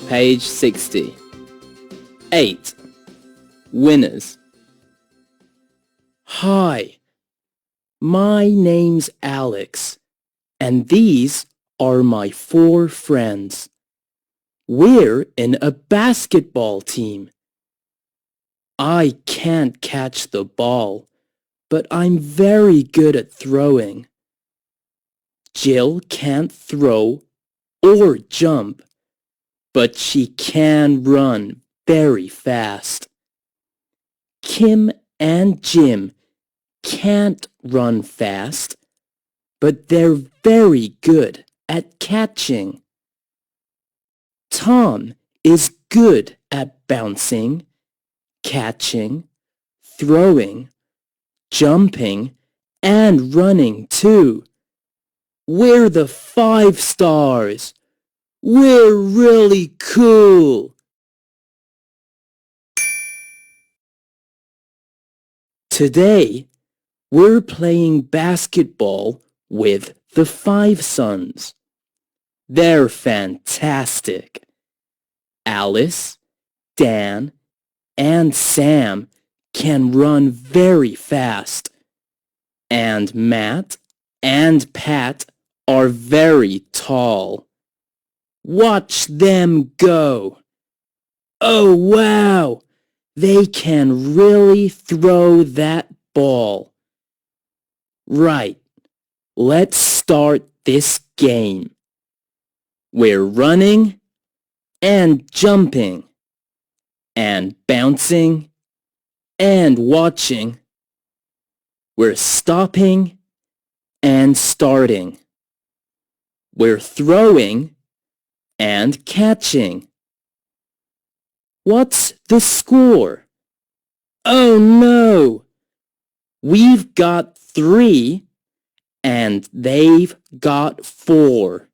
Page 60. 8. Winners. Hi, my name's Alex, and these are my 4 friends. We're in a basketball team. I can't catch the ball, but I'm very good at throwing. Jill can't throw or jump, but she can run very fast. Kim and Jim can't run fast, but they're very good at catching. Tom is good at bouncing, catching, throwing, jumping, and running too. We're the 5 stars. We're really cool. Today, we're playing basketball with the 5 sons. They're fantastic. Alice, Dan, and Sam can run very fast. And Matt and Pat are very tall. Watch them go. Oh, wow! They can really throw that ball. Right, let's start this game. We're running and jumping and bouncing and watching. We're stopping and starting. We're throwing and catching. What's the score? Oh no! We've got 3 and they've got 4.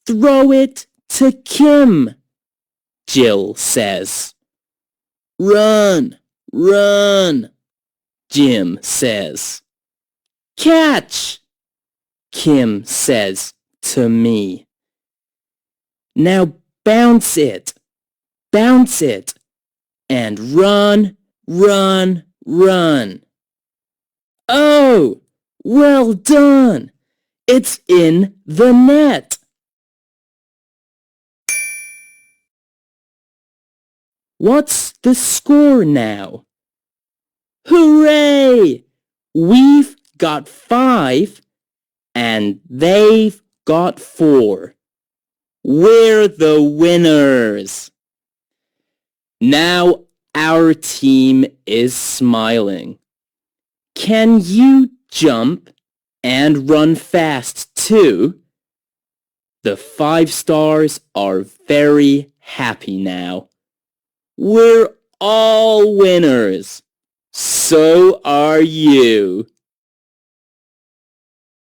Throw it to Kim, Jill says. Run, run, Jim says. Catch, Kim says to me. Now bounce it, and run, run, run. Oh, well done. It's in the net. What's the score now? Hooray! We've got 5 and they've got 4. We're the winners. Now our team is smiling. Can you jump and run fast too? The 5 stars are very happy now. We're all winners. So are you.